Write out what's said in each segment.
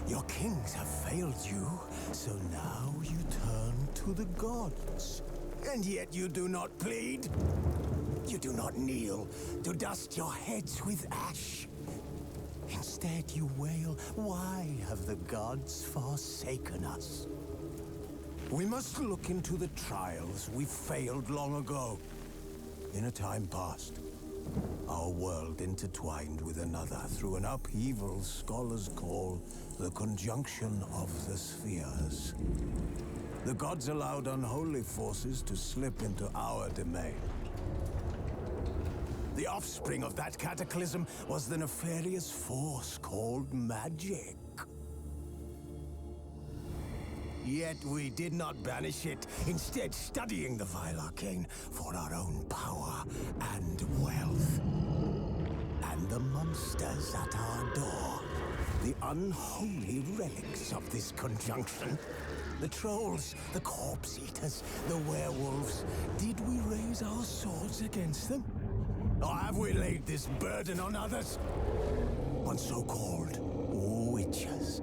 Your kings have failed you, so now you turn to the gods. And yet you do not plead. You do not kneel to dust your heads with ash. Instead you wail, why have the gods forsaken us? We must look into the trials we failed long ago. In a time past, our world intertwined with another through an upheaval scholars call the conjunction of the spheres. The gods allowed unholy forces to slip into our domain. The offspring of that cataclysm was the nefarious force called magic. Yet we did not banish it, instead studying the vile arcane for our own power and wealth. And the monsters at our door, the unholy relics of this conjunction. The trolls, the corpse eaters, the werewolves. Did we raise our swords against them? Or have we laid this burden on others? On so-called witches.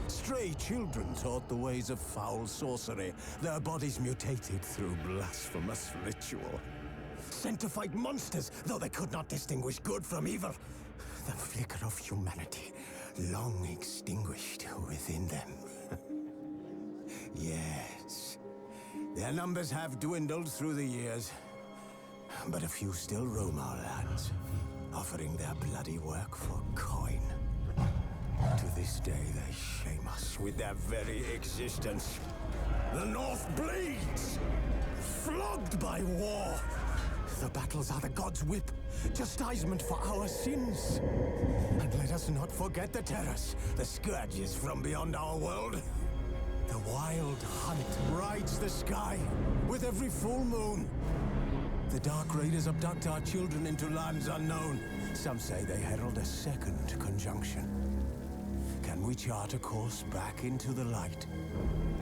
Stray children taught the ways of foul sorcery, their bodies mutated through blasphemous ritual. Sent to fight monsters, though they could not distinguish good from evil. The flicker of humanity, long extinguished within them. Yes, their numbers have dwindled through the years, but a few still roam our lands, offering their bloody work for coin. To this day, they shame us with their very existence. The North bleeds, flogged by war. The battles are the gods' whip, chastisement for our sins. And let us not forget the terrors, the scourges from beyond our world. The wild hunt rides the sky with every full moon. The Dark Raiders abduct our children into lands unknown. Some say they herald a second conjunction. Can we chart a course back into the light?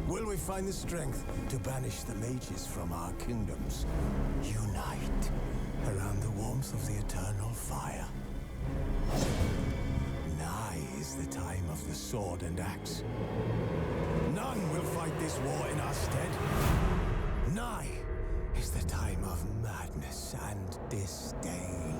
Will we find the strength to banish the mages from our kingdoms? Unite around the warmth of the eternal fire. Nigh is the time of the sword and axe. None will fight this war in our stead. Nigh is the time of madness and disdain.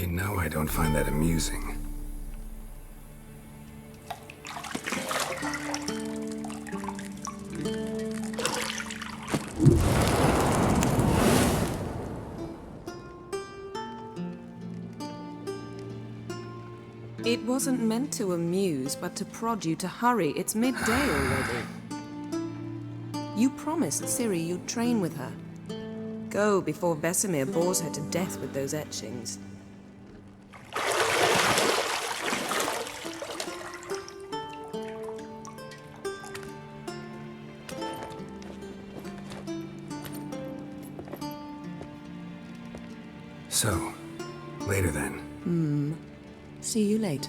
You know I don't find that amusing. It wasn't meant to amuse, but to prod you to hurry. It's midday already. You promised Ciri you'd train with her. Go before Vesemir bores her to death with those etchings. So, later then. See you later.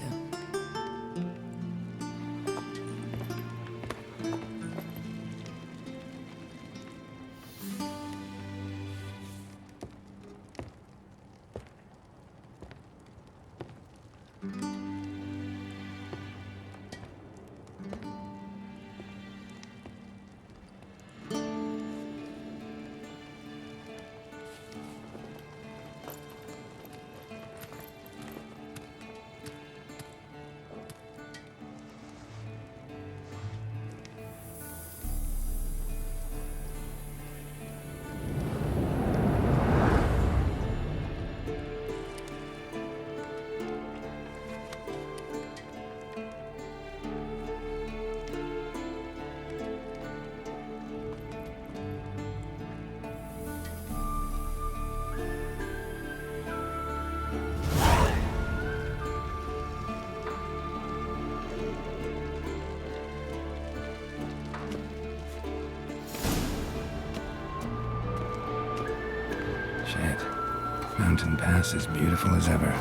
Shit. Mountain Pass as beautiful as ever.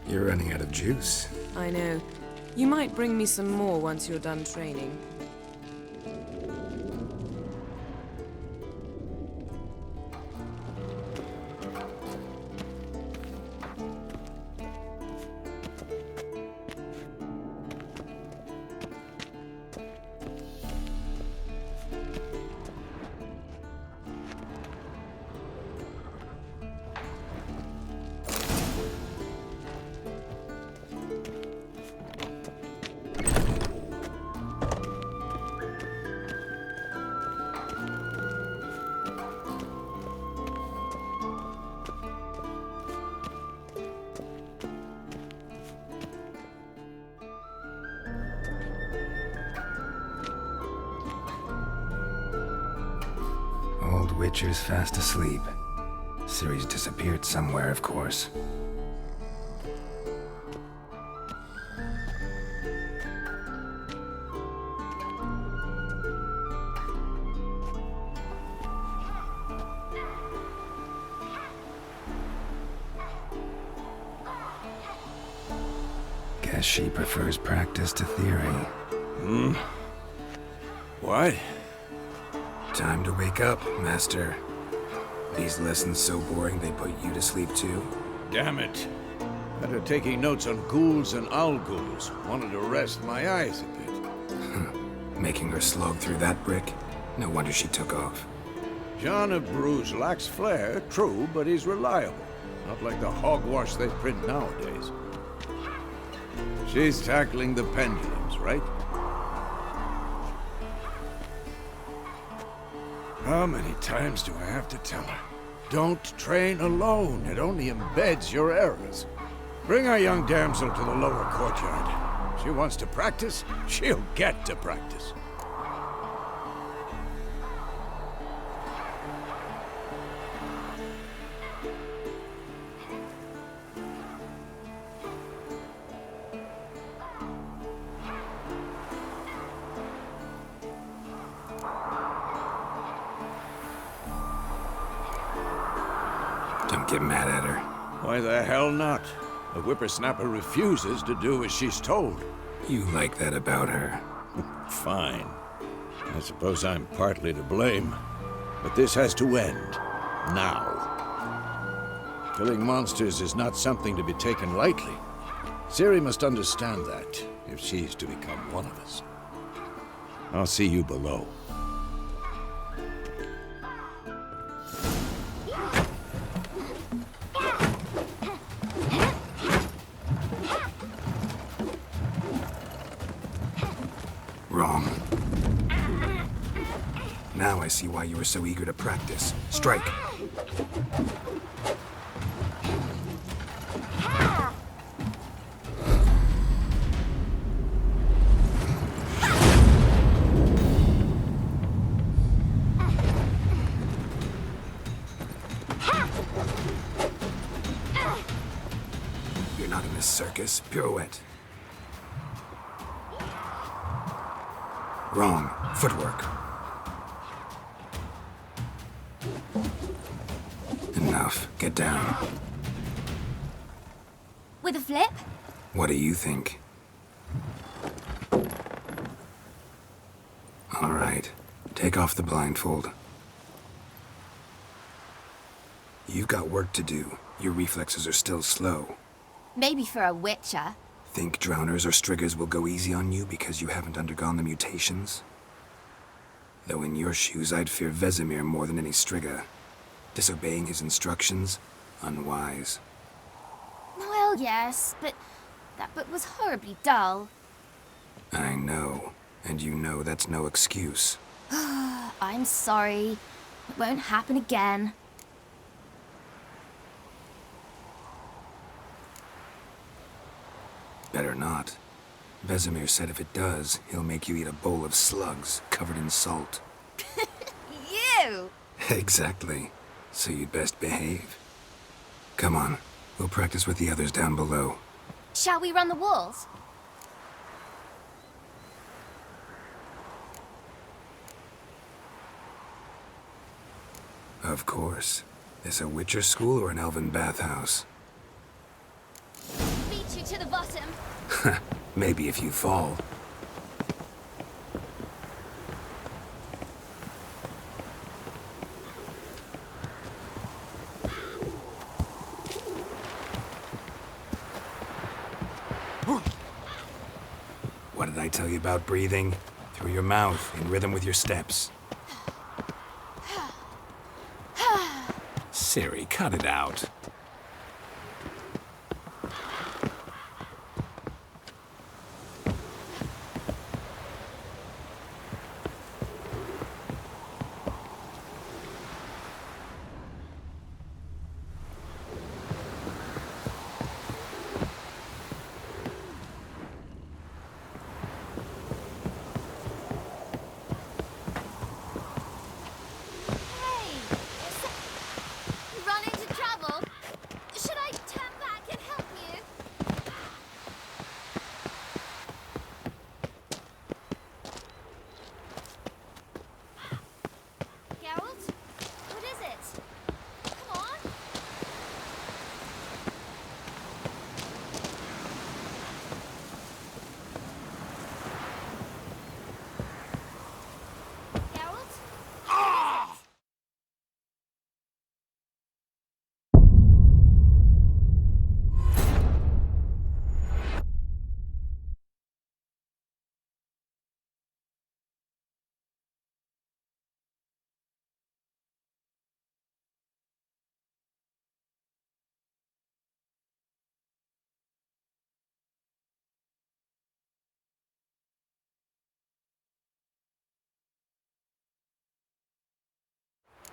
You're running out of juice. I know. You might bring me some more once you're done training. Old Witcher's fast asleep. Ciri's disappeared somewhere, of course. Guess she prefers practice to theory. What? Time to wake up, Master. These lessons so boring they put you to sleep too? Damn it. After taking notes on ghouls and owl ghouls, wanted to rest my eyes a bit. Making her slog through that brick? No wonder she took off. John of Bruges lacks flair, true, but he's reliable. Not like the hogwash they print nowadays. She's tackling the pendulums, right? How many times do I have to tell her? Don't train alone. It only embeds your errors. Bring our young damsel to the lower courtyard. She wants to practice, she'll get to practice. Don't get mad at her. Why the hell not? The whippersnapper refuses to do as she's told. You like that about her. Fine. I suppose I'm partly to blame. But this has to end. Now. Killing monsters is not something to be taken lightly. Ciri must understand that, if she's to become one of us. I'll see you below. Wrong. Now I see why you were so eager to practice. Strike. You're not in this circus. Pirouette. Wrong. Footwork. Enough. Get down. With a flip? What do you think? All right. Take off the blindfold. You've got work to do. Your reflexes are still slow. Maybe for a witcher. Think drowners or striggers will go easy on you because you haven't undergone the mutations? Though in your shoes, I'd fear Vesemir more than any strigger. Disobeying his instructions? Unwise. Well, yes, but that book was horribly dull. I know. And you know that's no excuse. I'm sorry. It won't happen again. Better not. Vesemir said if it does, he'll make you eat a bowl of slugs covered in salt. You! Exactly. So you'd best behave. Come on. We'll practice with the others down below. Shall we run the walls? Of course. This a Witcher school or an elven bathhouse? Beat you to the bottom. Maybe if you fall. What did I tell you about breathing? Through your mouth, in rhythm with your steps. Ciri, cut it out. Hey! Run into trouble?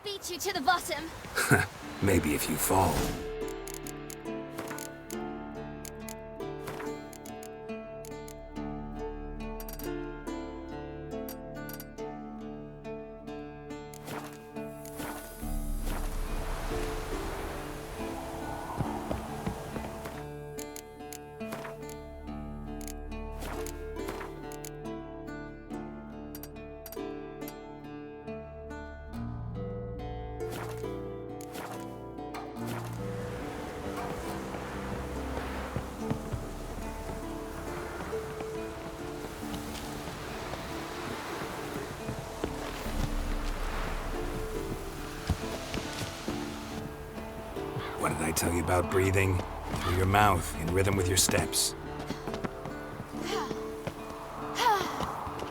beat you to the bottom. Maybe if you fall. What did I tell you about breathing? Through your mouth, in rhythm with your steps.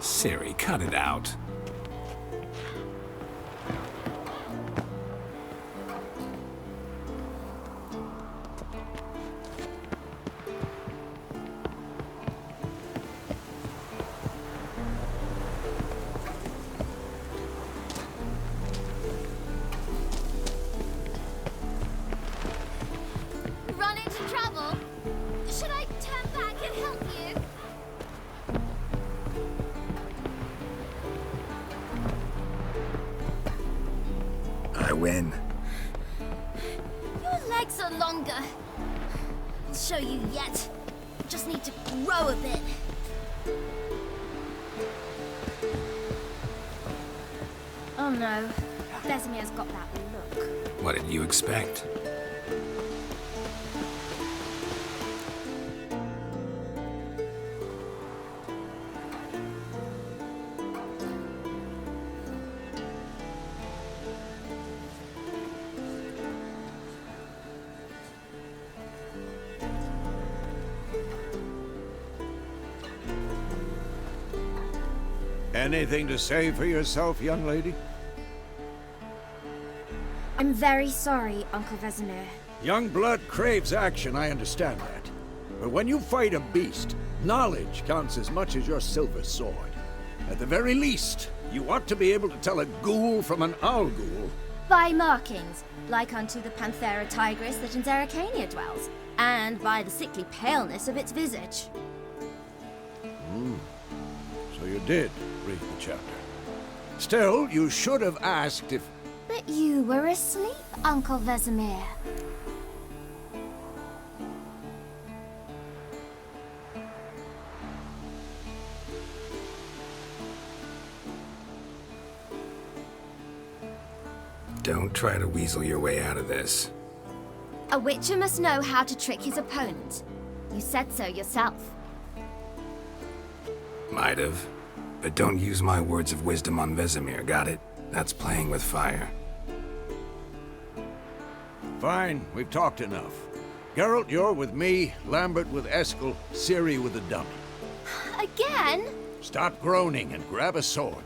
Ciri, cut it out. Run into trouble? Should I turn back and help you? I win. Your legs are longer. I'll show you yet. Just need to grow a bit. Oh no. Vesemir's got that look. What did you expect? Anything to say for yourself, young lady? I'm very sorry, Uncle Vesemir. Young blood craves action, I understand that. But when you fight a beast, knowledge counts as much as your silver sword. At the very least, you ought to be able to tell a ghoul from an owl ghoul. By markings, like unto the Panthera tigris that in Zerrikania dwells, and by the sickly paleness of its visage. So you did read the chapter. Still, you should have asked if... But you were asleep, Uncle Vesemir. Don't try to weasel your way out of this. A witcher must know how to trick his opponent. You said so yourself. Might have. But don't use my words of wisdom on Vesemir, got it? That's playing with fire. Fine, we've talked enough. Geralt, you're with me, Lambert with Eskel, Ciri with the dummy. Again? Stop groaning and grab a sword.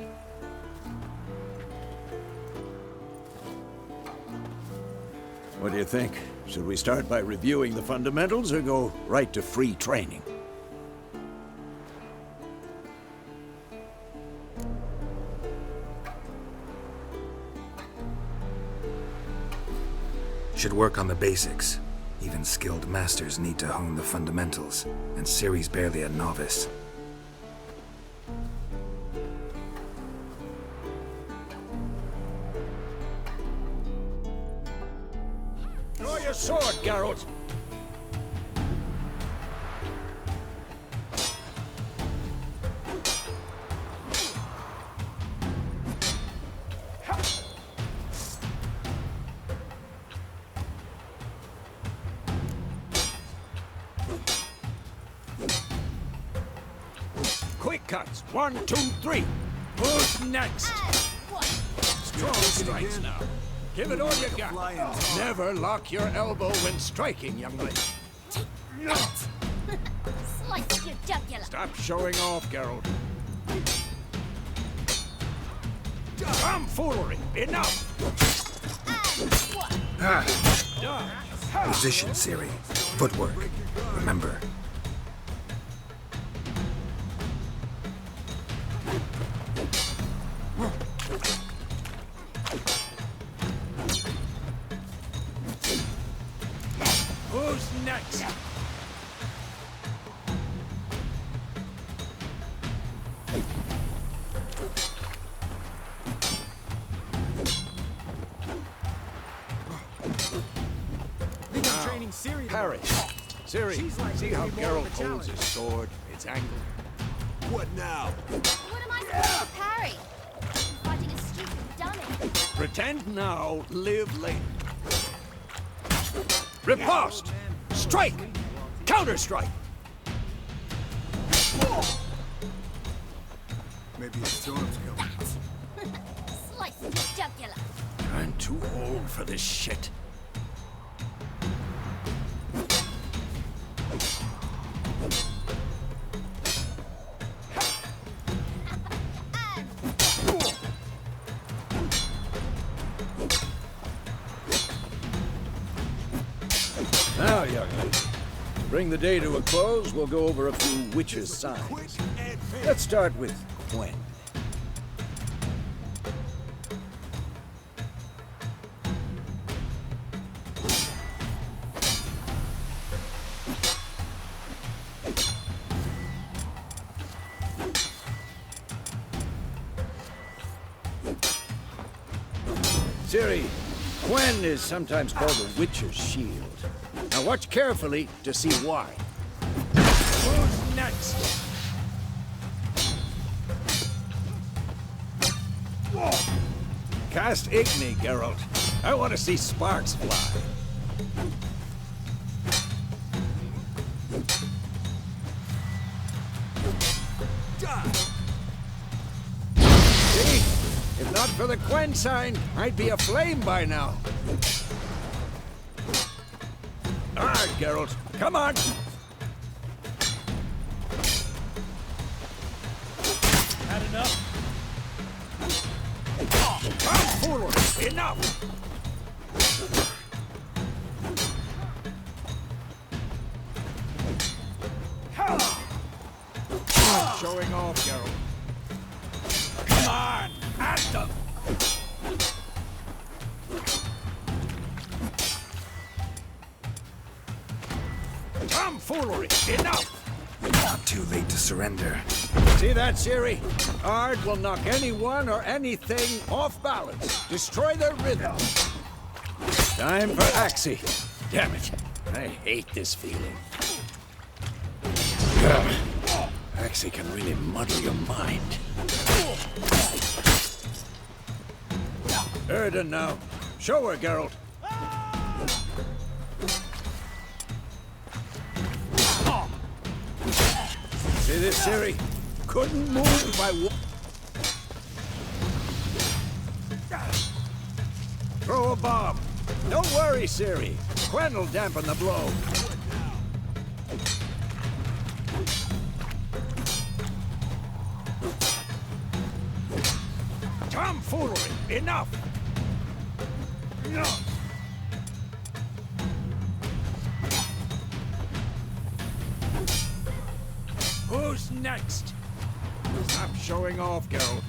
What do you think? Should we start by reviewing the fundamentals or go right to free training? Should work on the basics. Even skilled masters need to hone the fundamentals, and Ciri's barely a novice. Draw your sword, Geralt! Quick cuts. 1, 2, 3. Who's next? Strong strikes now. Give it all you got. Never lock your elbow when striking, young lady. Slice your jugular. Stop showing off, Geralt. Tomfoolery! Enough! Position, Ciri. Footwork. Remember. Who's next? Training Ciri. Parry. Ciri, like see how maybe more of Geralt a holds challenge. his sword? It's angled. What now? What am I supposed to parry? I'm fighting a stupid dummy. Pretend now, live later. Riposte! Strike! Counter-strike! Maybe a storm's coming. Slice the jugular. I'm too old for this shit. Now, young lady, to bring the day to a close, we'll go over a few witches' signs. Let's start with Gwen. Ciri, Gwen is sometimes called the Witcher's Shield. Now watch carefully to see why. Who's next? Cast Igni, Geralt. I want to see sparks fly. See? If not for the Gwen sign, I'd be aflame by now. All right, Geralt. Come on. Had enough? Tomfoolery! Enough! Showing off, Geralt. Come on! At them! Tomfoolery! Enough! Not too late to surrender. See that, Ciri? Ard will knock anyone or anything off balance. Destroy their rhythm. Time for Axii. Damn it. I hate this feeling. Axii can really muddle your mind. Erden now. Show her, Geralt. See this, Ciri? Couldn't move by Throw a bomb. Don't worry, Ciri. Gwen will dampen the blow. Tomfoolery! Enough! No! Who's next? Stop showing off, Geralt.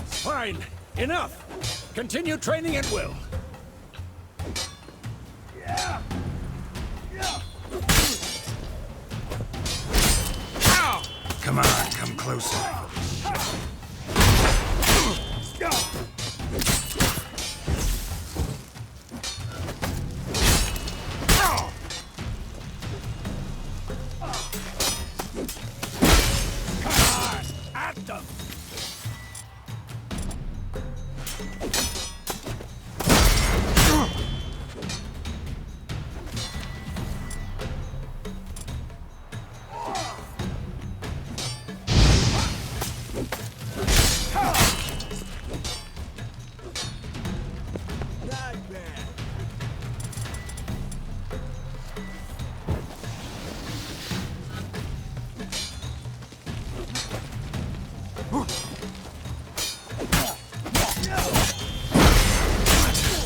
Fine. Enough. Continue training at will. Come on, come closer. At them.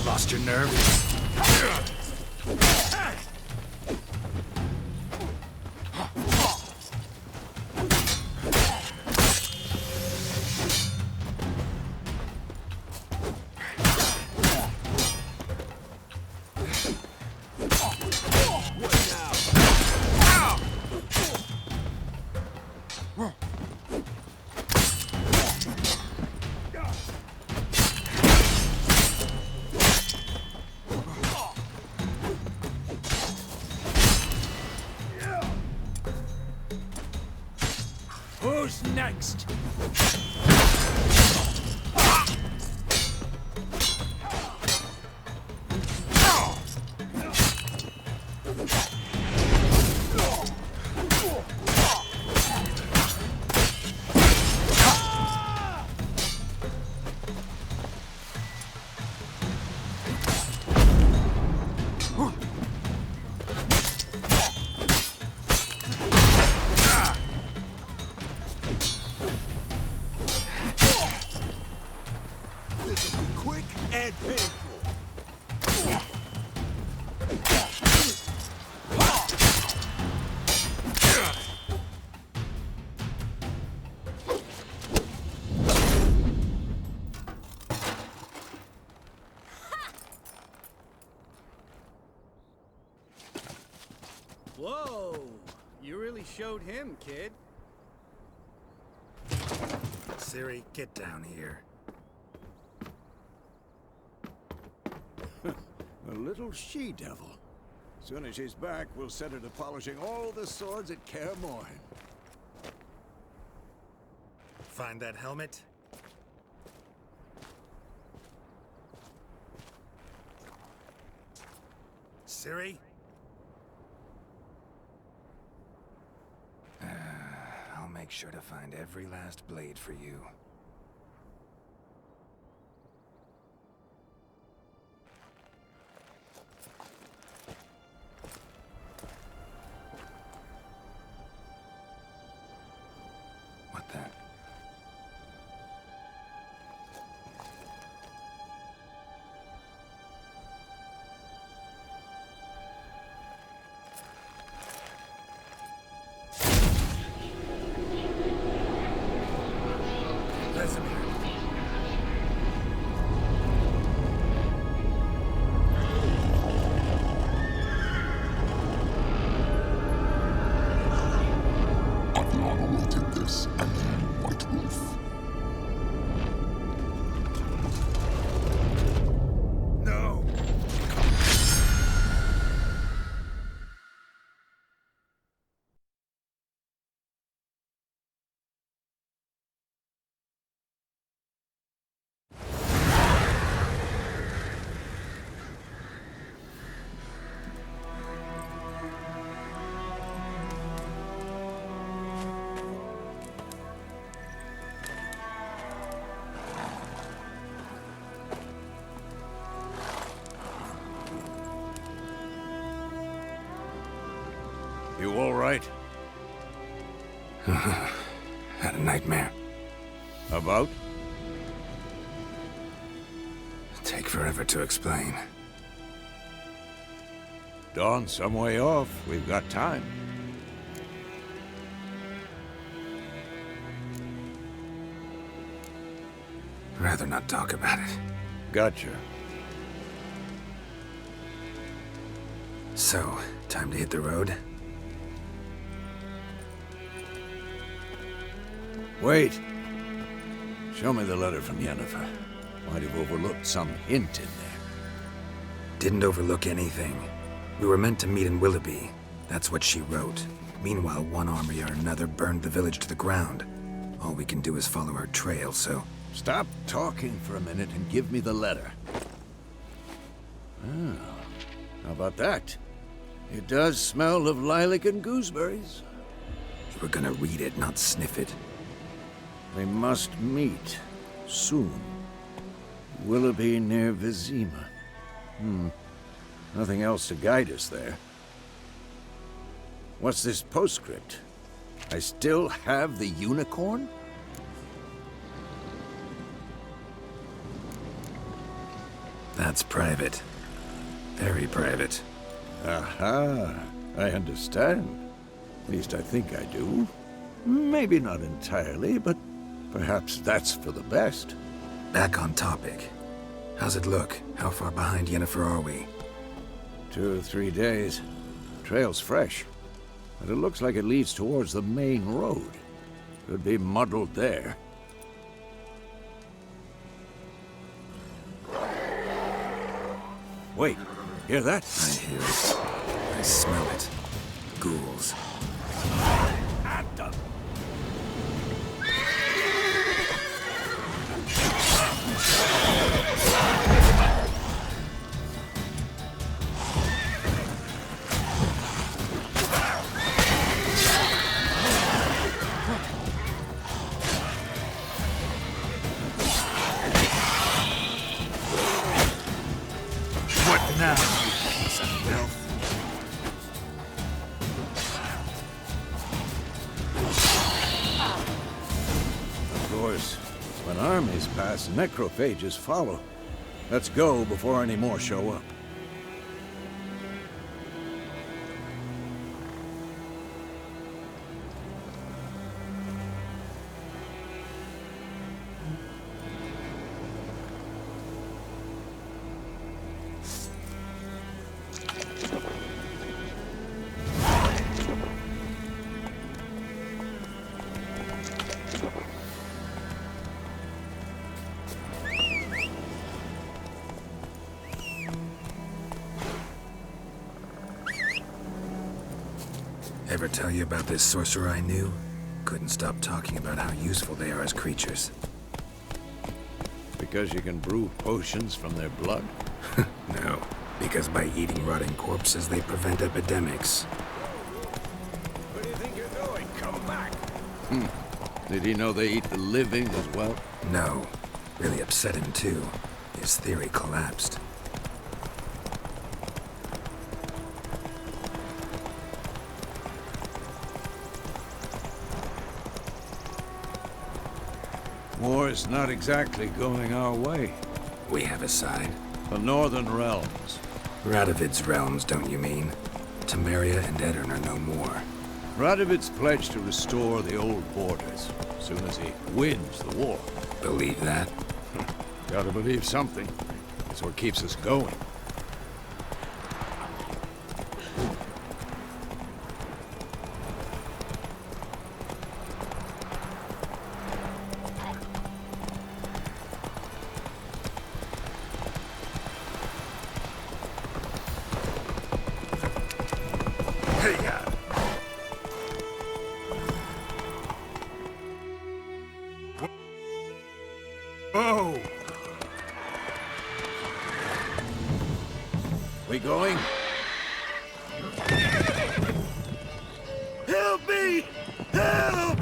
Lost your nerve? Who's next? Quick and painful. Whoa! You really showed him, kid. Ciri, get down here. A little she-devil. Soon as she's back, we'll set her to polishing all the swords at Kaer Morhen. Find that helmet? Ciri? I'll make sure to find every last blade for you. What the? You all right? Had a nightmare. About? Take forever to explain. Dawn's some way off. We've got time. Rather not talk about it. Gotcha. So, time to hit the road? Wait. Show me the letter from Yennefer. Might have overlooked some hint in there. Didn't overlook anything. We were meant to meet in Willoughby. That's what she wrote. Meanwhile, one army or another burned the village to the ground. All we can do is follow her trail, so... Stop talking for a minute and give me the letter. Ah, how about that? It does smell of lilac and gooseberries. You were gonna read it, not sniff it. We must meet. Soon. Willoughby near Vizima. Nothing else to guide us there. What's this postscript? I still have the unicorn? That's private. Very private. Aha, I understand. At least I think I do. Maybe not entirely, but perhaps that's for the best. Back on topic. How's it look? How far behind Yennefer are we? 2 or 3 days. Trail's fresh, but it looks like it leads towards the main road. Could be muddled there. Wait, hear that? I hear it. I smell it. Ghouls. What now, you piece of filth? Of course, when armies pass, necrophages follow. Let's go before any more show up. Ever tell you about this sorcerer I knew? Couldn't stop talking about how useful they are as creatures. Because you can brew potions from their blood? No, because by eating rotting corpses, they prevent epidemics. Where do you think you're going? Come back! Did he know they eat the living as well? No. Really upset him, too. His theory collapsed. War's not exactly going our way. We have a side. The Northern Realms. Radovid's realms, don't you mean? Temeria and Edirn are no more. Radovid's pledged to restore the old borders, as soon as he wins the war. Believe that? Gotta believe something. That's what keeps us going. Oh! We going? Help me! Help!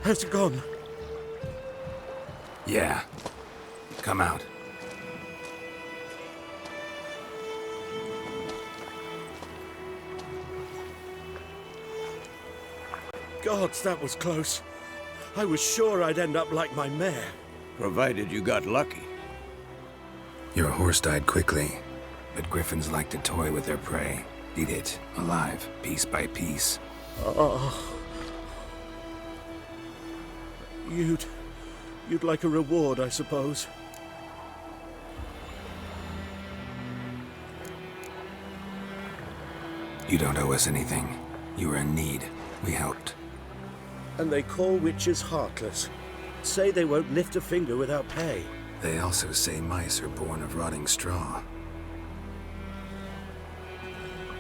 Has it gone? Yeah. Come out. Gods, that was close. I was sure I'd end up like my mare. Provided you got lucky. Your horse died quickly, but griffins like to toy with their prey. Eat it, alive, piece by piece. Oh. You'd like a reward, I suppose. You don't owe us anything. You were in need. We helped. And they call witches heartless. Say they won't lift a finger without pay. They also say mice are born of rotting straw.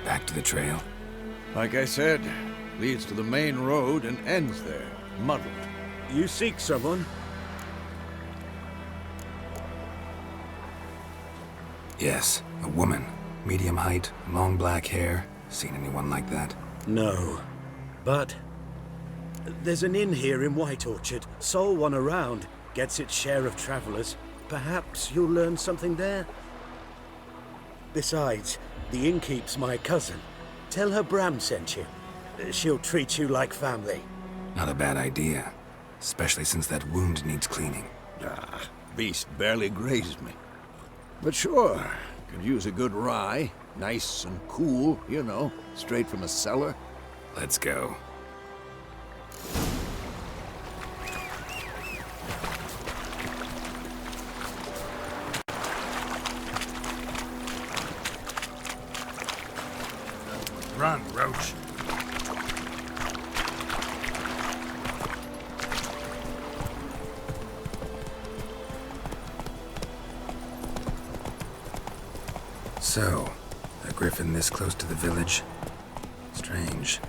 Back to the trail. Like I said, leads to the main road and ends there, muddled. You seek someone? Yes, a woman. Medium height, long black hair. Seen anyone like that? No. But there's an inn here in White Orchard. Sole one around. Gets its share of travelers. Perhaps you'll learn something there? Besides, the innkeep's my cousin. Tell her Bram sent you. She'll treat you like family. Not a bad idea. Especially since that wound needs cleaning. Ah, beast barely grazed me. But sure, could use a good rye. Nice and cool, you know, straight from a cellar. Let's go. Run, Roach. So, a griffin this close to the village? Strange.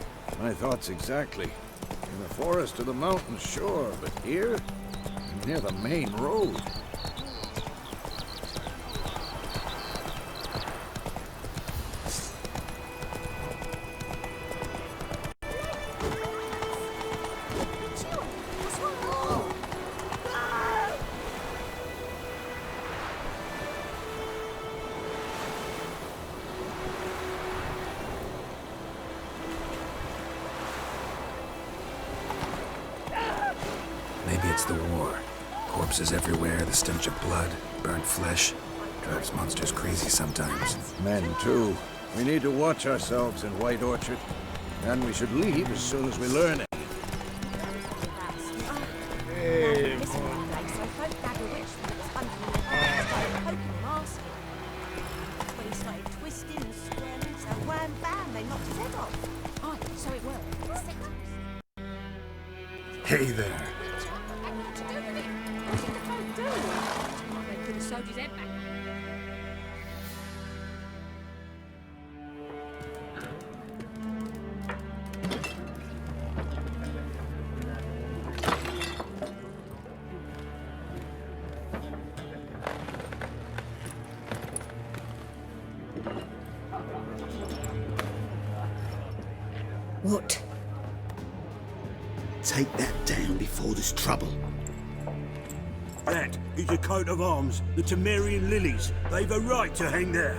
My thoughts exactly. In the forest or the mountains, sure, but here? Near the main road. Maybe it's the war. Corpses everywhere, the stench of blood, burnt flesh. Drives monsters crazy sometimes. Men, too. We need to watch ourselves in White Orchard. And we should leave as soon as we learn it. Hey there. What? Take that down before there's trouble. That is a coat of arms, the Temerian lilies. They've a right to hang there.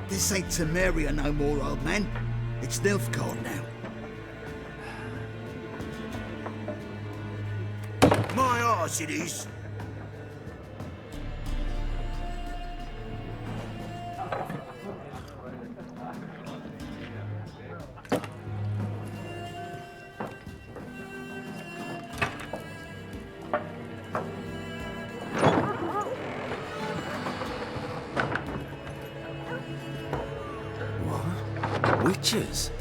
This ain't Temeria no more, old man. It's Nilfgaard now. My arse it is. Witches?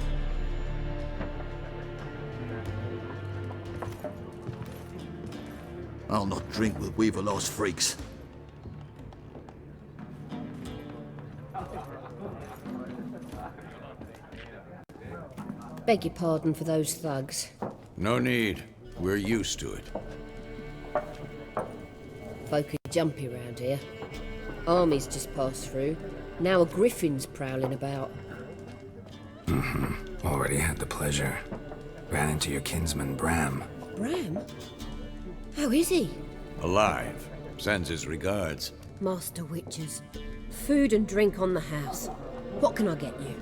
I'll not drink with Weaverlost freaks. Beg your pardon for those thugs. No need. We're used to it. Folk are jumpy round here. Armies just passed through. Now a griffin's prowling about. Already had the pleasure. Ran into your kinsman, Bram. Bram? How is he? Alive. Sends his regards. Master Witches. Food and drink on the house. What can I get you?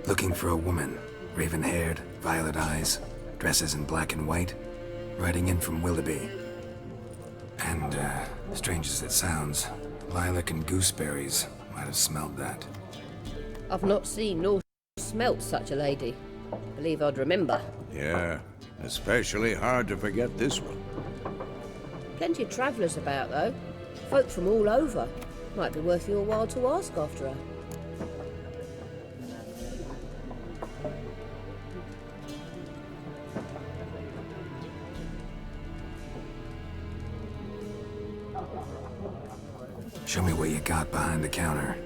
Looking for a woman. Raven-haired, violet eyes, dresses in black and white. Riding in from Willoughby. And, strange as it sounds, lilac and gooseberries might have smelled that. I've not seen nor smelt such a lady. Believe I'd remember. Yeah, especially hard to forget this one. Plenty of travellers about, though. Folk from all over. Might be worth your while to ask after her. Show me what you got behind the counter.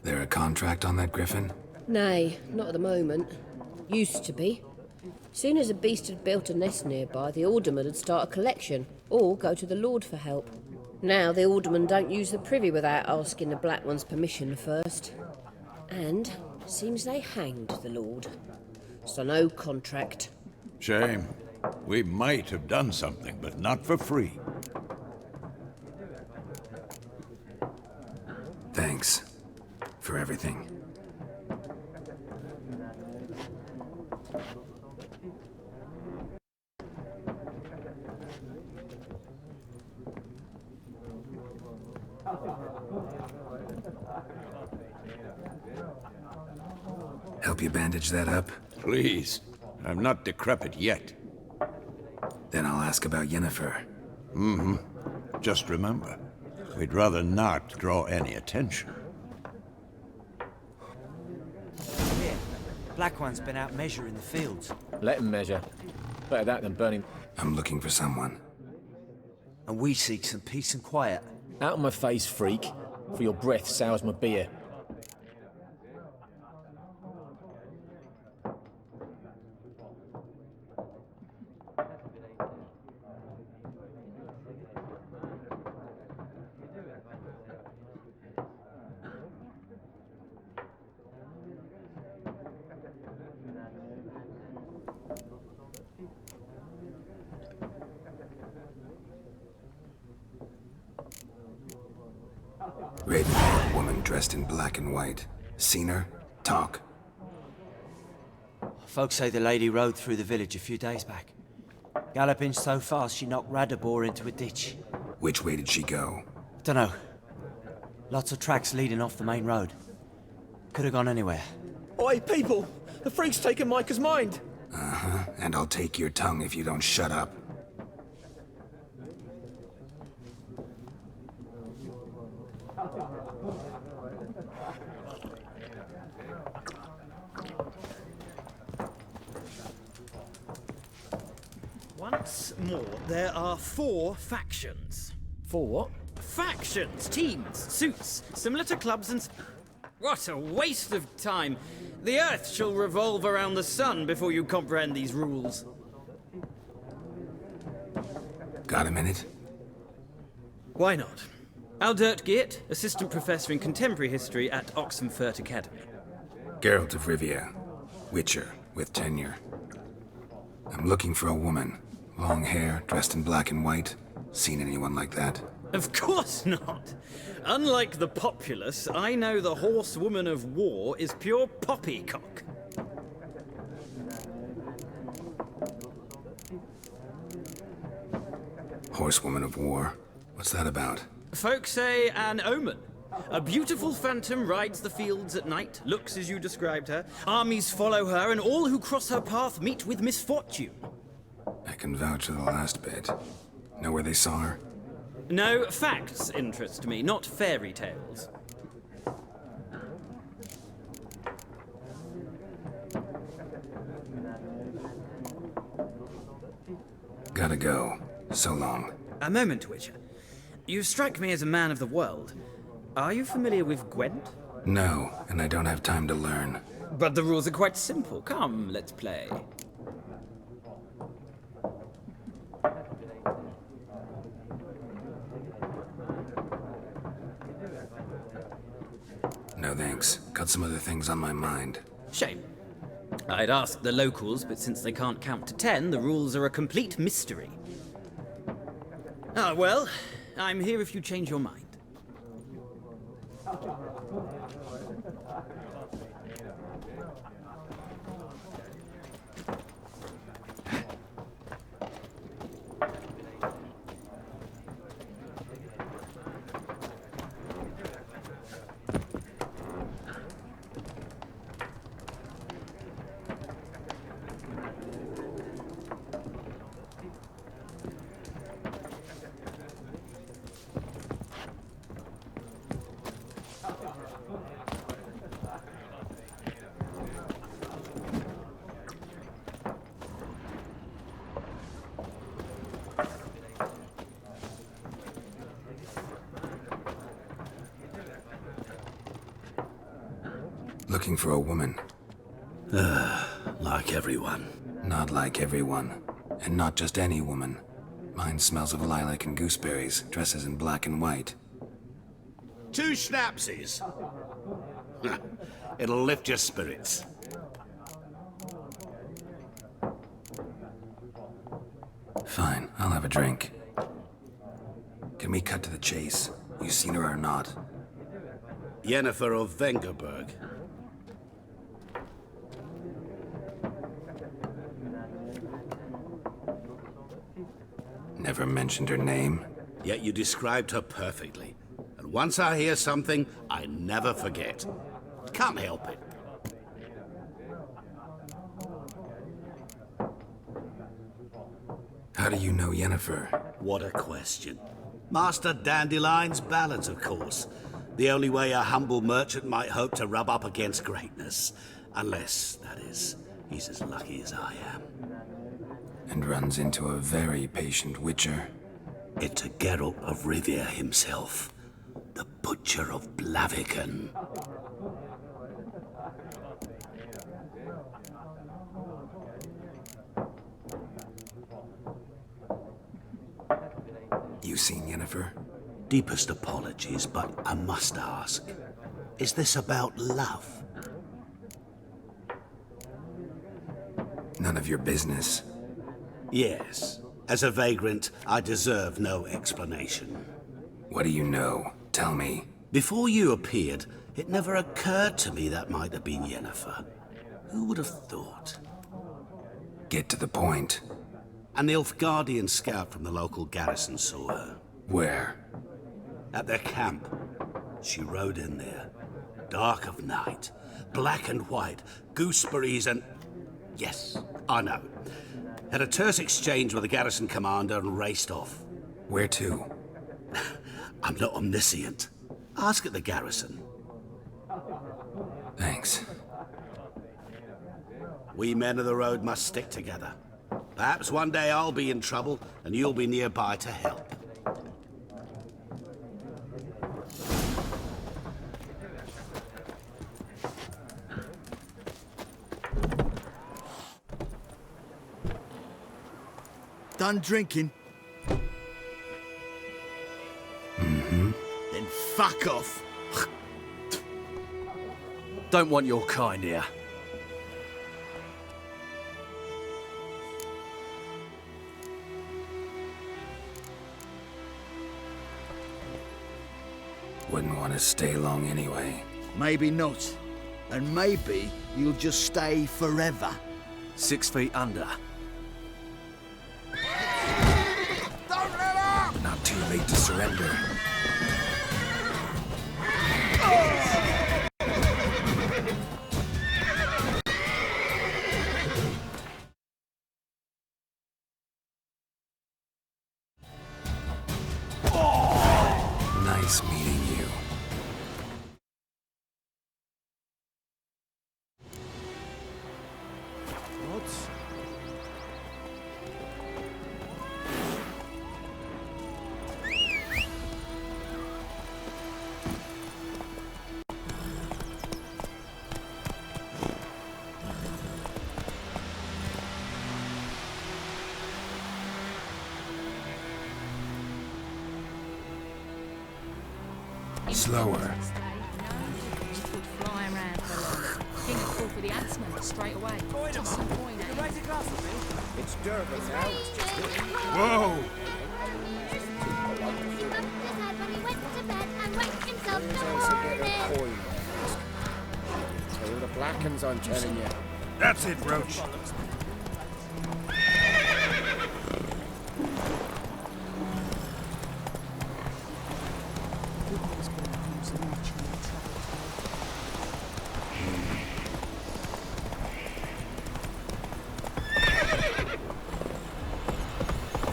There a contract on that griffin? Nay, not at the moment. Used to be. Soon as a beast had built a nest nearby, the alderman would start a collection, or go to the Lord for help. Now the aldermen don't use the privy without asking the Black One's permission first. And seems they hanged the Lord. So no contract. Shame. We might have done something, but not for free. Thanks for everything. Help you bandage that up? Please. I'm not decrepit yet. Then I'll ask about Yennefer. Just remember, we'd rather not draw any attention. Here, Black One's been out measuring the fields. Let him measure. Better that than burning. I'm looking for someone. And we seek some peace and quiet. Out of my face, freak. For your breath sours my beer. Raven-haired woman dressed in black and white. Seen her? Talk. Folks say the lady rode through the village a few days back. Galloping so fast she knocked Radabor into a ditch. Which way did she go? Dunno. Lots of tracks leading off the main road. Could have gone anywhere. Oi, people! The freak's taken Micah's mind! Uh-huh. And I'll take your tongue if you don't shut up. Once more, there are 4 factions. For what? Factions, teams, suits, similar to clubs and... What a waste of time! The Earth shall revolve around the sun before you comprehend these rules. Got a minute? Why not? Aldert Geert, Assistant Professor in Contemporary History at Oxenfurt Academy. Geralt of Rivia. Witcher, with tenure. I'm looking for a woman. Long hair, dressed in black and white. Seen anyone like that? Of course not! Unlike the populace, I know the horsewoman of war is pure poppycock. Horsewoman of war? What's that about? Folk say an omen. A beautiful phantom rides the fields at night, looks as you described her. Armies follow her, and all who cross her path meet with misfortune. I can vouch for the last bit. Know where they saw her? No, facts interest me, not fairy tales. Gotta go. So long. A moment, Witcher. You strike me as a man of the world. Are you familiar with Gwent? No, and I don't have time to learn. But the rules are quite simple. Come, let's play. No thanks. Got some other things on my mind. Shame. I'd ask the locals, but since they can't count to 10, the rules are a complete mystery. Ah, well, I'm here if you change your mind. Looking for a woman. Like everyone. Not like everyone. And not just any woman. Mine smells of lilac and gooseberries, dresses in black and white. 2 schnapsies. It'll lift your spirits. Fine, I'll have a drink. Can we cut to the chase? You seen her or not? Yennefer of Vengerberg. Never mentioned her name. Yet you described her perfectly. And once I hear something, I never forget. Can't help it. How do you know Yennefer? What a question. Master Dandelion's ballads, of course. The only way a humble merchant might hope to rub up against greatness. Unless, that is, he's as lucky as I am. And runs into a very patient witcher. It's a Geralt of Rivia himself. The Butcher of Blaviken. You seen Yennefer? Deepest apologies, but I must ask. Is this about love? None of your business. Yes. As a vagrant, I deserve no explanation. What do you know? Tell me. Before you appeared, it never occurred to me that might have been Yennefer. Who would have thought? Get to the point. An Nilfgaardian scout from the local garrison saw her. Where? At their camp. She rode in there. Dark of night. Black and white. Gooseberries and... Yes, I know. Had a terse exchange with the garrison commander and raced off. Where to? I'm not omniscient. Ask at the garrison. Thanks. We men of the road must stick together. Perhaps one day I'll be in trouble and you'll be nearby to help. Done drinking? Mm-hmm. Then fuck off. Don't want your kind here. Wouldn't want to stay long anyway. Maybe not. And maybe you'll just stay forever. 6 feet under. Not too late to surrender. Nice meeting you. What? Slower. Fly around for long. Think it's call for the axeman straight away. Just some point, eh? It's Durban now. Whoa! Tell the black uns I'm telling you. That's it, Roach.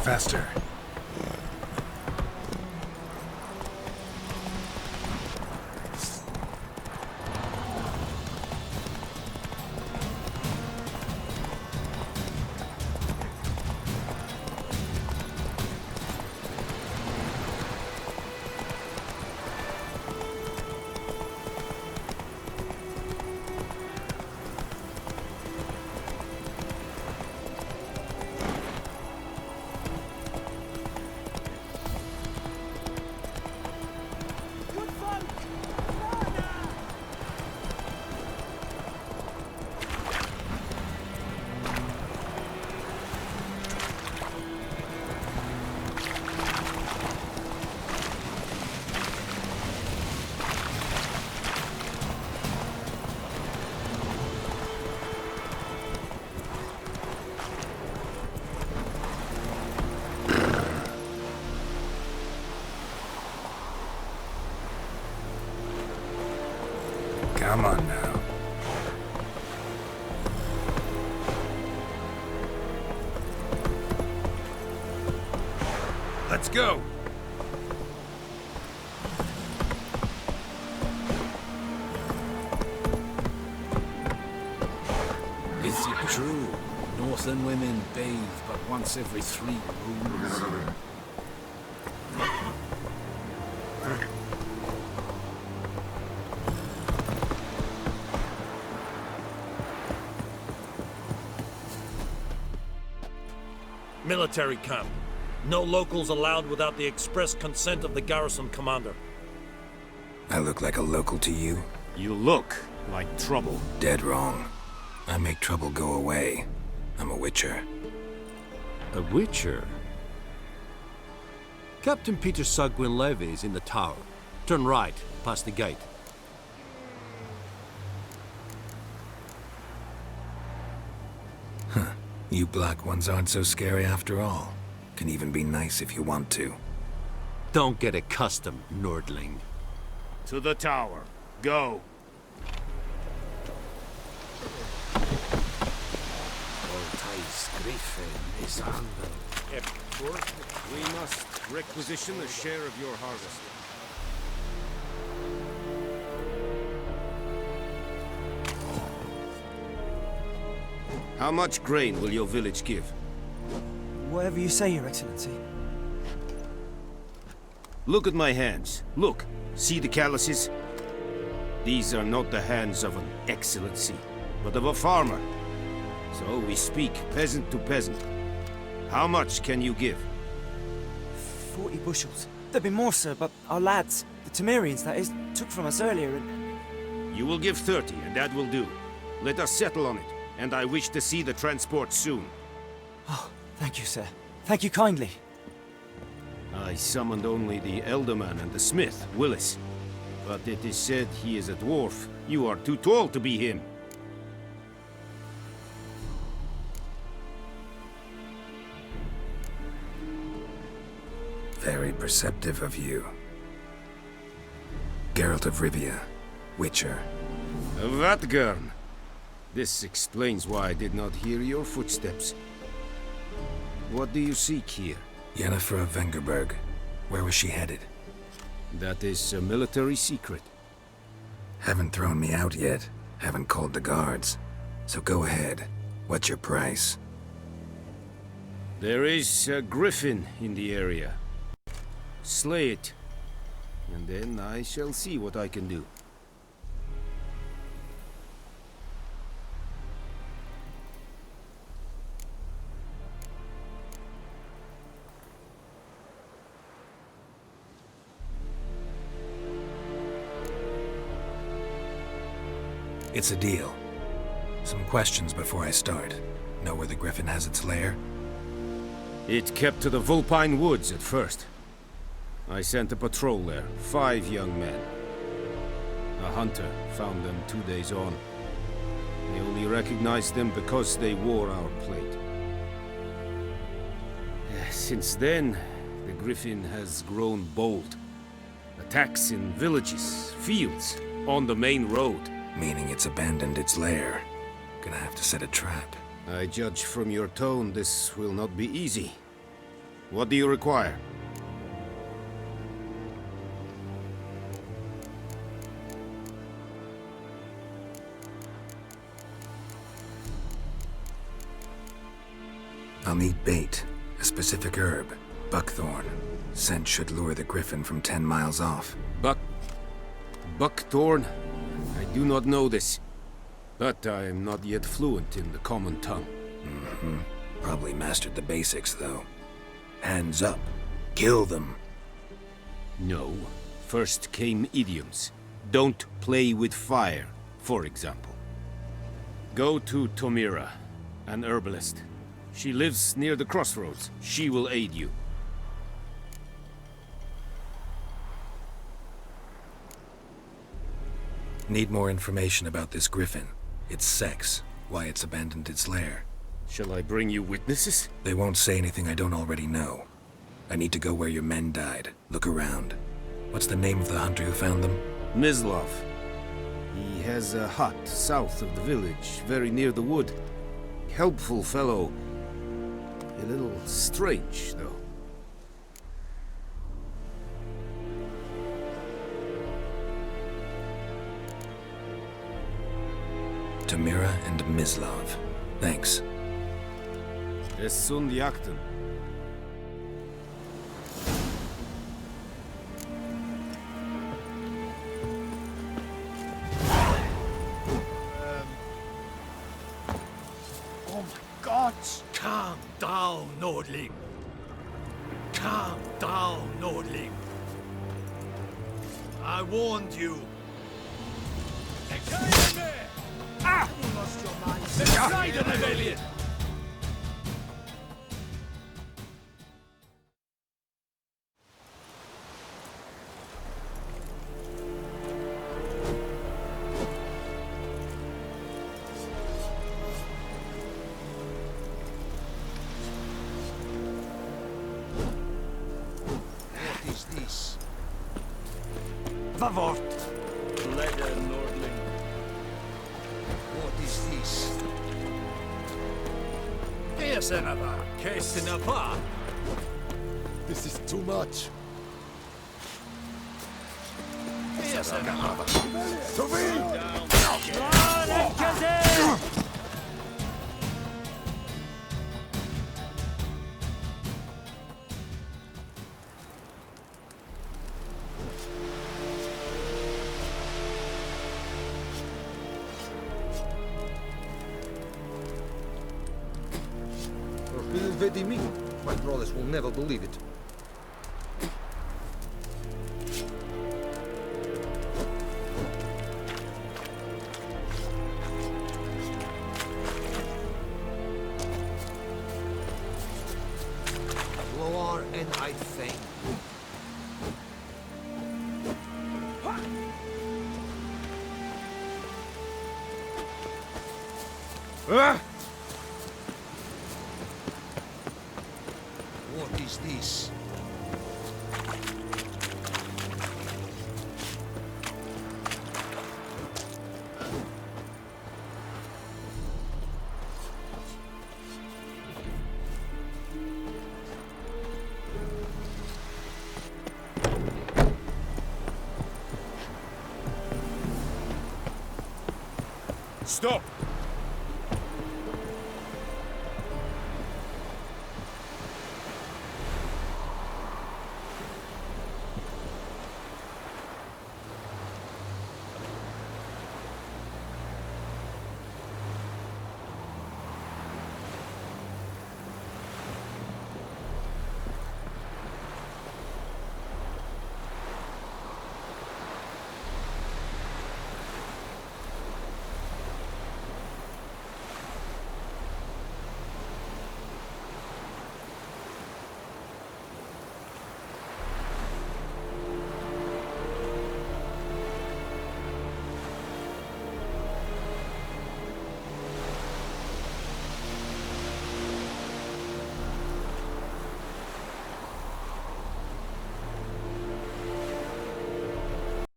Faster. Come on now. Let's go! Is it true? Northern women bathe but once every 3 moons. Military camp. No locals allowed without the express consent of the garrison commander. I look like a local to you? You look like trouble. Dead wrong. I make trouble go away. I'm a witcher. A witcher? Captain Peter Sugwin Levy is in the tower. Turn right, past the gate. Huh. You black ones aren't so scary after all. Can even be nice if you want to. Don't get accustomed, Nordling. To the tower. Go. Voltai's Griffin is under. Epicor, we must requisition a share of your harvest. How much grain will your village give? Whatever you say, Your Excellency. Look at my hands. Look. See the calluses? These are not the hands of an excellency, but of a farmer. So we speak peasant to peasant. How much can you give? 40 bushels. There'd be more, sir, but our lads, the Temerians, that is, took from us earlier and... You will give 30, and that will do. Let us settle on it, and I wish to see the transport soon. Oh, thank you, sir. Thank you kindly. I summoned only the Elderman and the smith, Willis. But it is said he is a dwarf. You are too tall to be him. Very perceptive of you. Geralt of Rivia, Witcher. Vatgern! This explains why I did not hear your footsteps. What do you seek here? Yennefer of Vengerberg. Where was she headed? That is a military secret. Haven't thrown me out yet. Haven't called the guards. So go ahead. What's your price? There is a griffin in the area. Slay it, and then I shall see what I can do. It's a deal. Some questions before I start. Know where the griffin has its lair? It kept to the Vulpine Woods at first. I sent a patrol there, 5 young men. A hunter found them 2 days on. They only recognized them because they wore our plate. Since then, the griffin has grown bold. Attacks in villages, fields, on the main road. Meaning it's abandoned its lair. Gonna have to set a trap. I judge from your tone this will not be easy. What do you require? I'll need bait, a specific herb, buckthorn. Scent should lure the griffin from 10 miles off. Buckthorn? I do not know this, but I am not yet fluent in the common tongue. Mm-hmm. Probably mastered the basics, though. Hands up. Kill them. No. First came idioms. Don't play with fire, for example. Go to Tomira, an herbalist. She lives near the crossroads. She will aid you. Need more information about this griffin. Its sex, why it's abandoned its lair. Shall I bring you witnesses? They won't say anything I don't already know. I need to go where your men died. Look around. What's the name of the hunter who found them? Mislov. He He has a hut south of the village, very near the wood. Helpful fellow. A little strange, though. Tamira and Mislav. Thanks. Es sunt jakten. Oh my God! Calm down, Nordling. Calm down, Nordling. I warned you. Ah! You lost your mind. Beside the rebellion! What is this? Vavort! Leather, Nordling. What is this? This is too much. My brothers will never believe it. Loar and I thank you. What is this? Stop!